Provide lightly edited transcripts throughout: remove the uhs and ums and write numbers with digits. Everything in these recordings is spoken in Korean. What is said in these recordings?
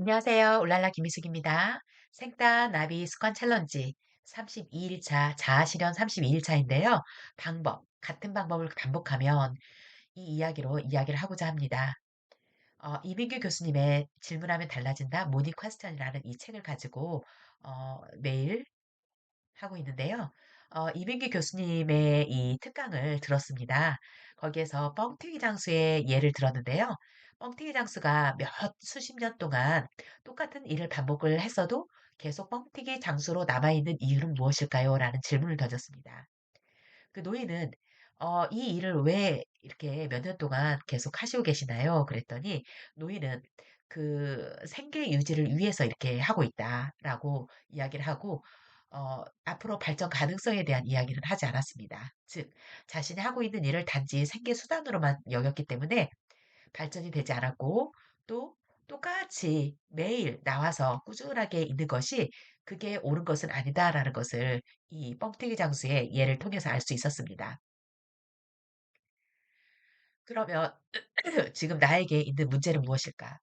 안녕하세요. 울랄라 김미숙입니다. 생따 나비 습관 챌린지 32일차 자아실현 32일차인데요. 같은 방법을 반복하면 이 이야기로 이야기를 하고자 합니다. 이민규 교수님의 질문하면 달라진다 모닝 퀘스천이라는 이 책을 가지고 매일 하고 있는데요. 이민기 교수님의 이 특강을 들었습니다. 거기에서 뻥튀기 장수의 예를 들었는데요. 뻥튀기 장수가 수십 년 동안 똑같은 일을 반복을 했어도 계속 뻥튀기 장수로 남아있는 이유는 무엇일까요? 라는 질문을 던졌습니다. 그 노인은 이 일을 왜 이렇게 몇 년 동안 계속 하시고 계시나요? 그랬더니 노인은 그 생계 유지를 위해서 이렇게 하고 있다라고 이야기를 하고 앞으로 발전 가능성에 대한 이야기는 하지 않았습니다. 즉, 자신이 하고 있는 일을 단지 생계 수단으로만 여겼기 때문에 발전이 되지 않았고 또 똑같이 매일 나와서 꾸준하게 있는 것이 그게 옳은 것은 아니다라는 것을 이 뻥튀기 장수의 예를 통해서 알 수 있었습니다. 그러면 지금 나에게 있는 문제는 무엇일까?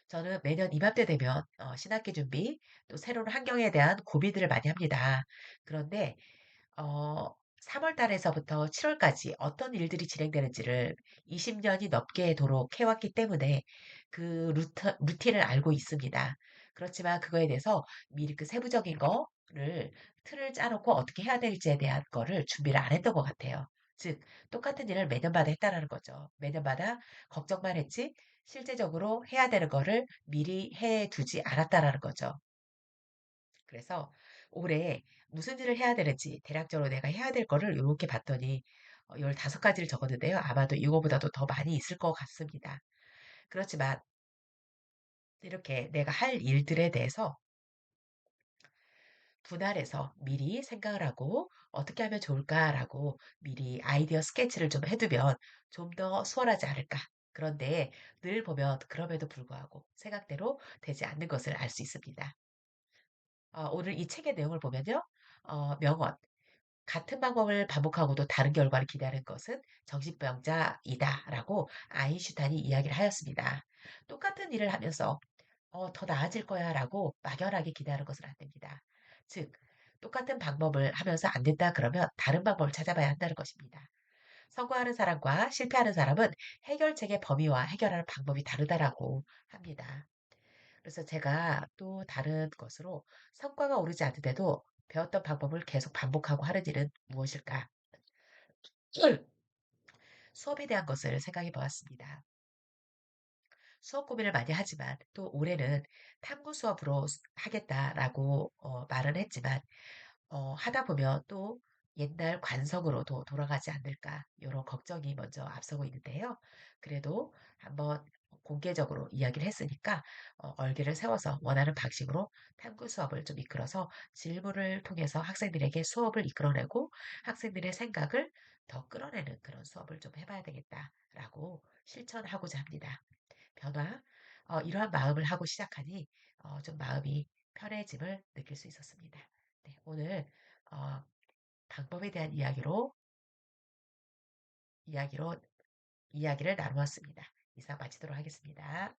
저는 매년 이맘때 되면 신학기 준비, 또 새로운 환경에 대한 고민들을 많이 합니다. 그런데 3월 달에서부터 7 월까지 어떤 일들이 진행되는지를 20 년이 넘게 도록 해 왔기 때문에 그 루틴을 알고 있습니다. 그렇지만 그거에 대해서 미리 그 세부적인 거를 틀을 짜 놓고 어떻게 해야 될지에 대한 거를 준비를 안 했던 것 같아요. 즉 똑같은 일을 매년마다 했다라는 거죠. 매년마다 걱정만 했지 실제적으로 해야 되는 거를 미리 해 두지 않았다라는 거죠. 그래서 올해 무슨 일을 해야 되는지 대략적으로 내가 해야 될 거를 요렇게 봤더니 15 가지를 적었는데요. 아마도 이거보다도 더 많이 있을 것 같습니다. 그렇지만 이렇게 내가 할 일들에 대해서 분할해서 미리 생각을 하고 '어떻게 하면 좋을까?'라고 미리 아이디어 스케치를 좀 해 두면 좀 더 수월하지 않을까. 그런데 늘 보면 그럼에도 불구하고 생각대로 되지 않는 것을 알 수 있습니다. 오늘 이 책의 내용을 보면요. 명언 "같은 방법을 반복하고도 다른 결과를 기대하는 것은 정신병자이다."라고 아인슈타인이 이야기를 하였습니다. 똑같은 일을 하면서 더 나아질 거야라고 막연하게 기대하는 것은 안 됩니다. 즉, 똑같은 방법을 하면서 안 된다 그러면 다른 방법을 찾아봐야 한다는 것입니다. 성공하는 사람과 실패하는 사람은 해결책의 범위와 해결하는 방법이 다르다라고 합니다. 그래서 제가 또 다른 것으로 성과가 오르지 않는데도 배웠던 방법을 계속 반복하고 하는 일은 무엇일까? 수업에 대한 것을 생각해 보았습니다. 수업 고민을 많이 하지만 또 올해는 탐구 수업으로 하겠다라고 말은 했지만 하다 보면 또 옛날 관성으로도 돌아가지 않을까 이런 걱정이 먼저 앞서고 있는데요. 그래도 한번 공개적으로 이야기를 했으니까 얼개를 세워서 원하는 방식으로 탐구 수업을 좀 이끌어서 질문을 통해서 학생들에게 수업을 이끌어내고 학생들의 생각을 더 끌어내는 그런 수업을 좀 해봐야 되겠다라고 실천하고자 합니다. 변화, 이러한 마음을 하고 시작하니 좀 마음이 편해짐을 느낄 수 있었습니다. 네, 오늘 어, 방법에 대한 이야기로 이야기를 나누었습니다. 이상 마치도록 하겠습니다.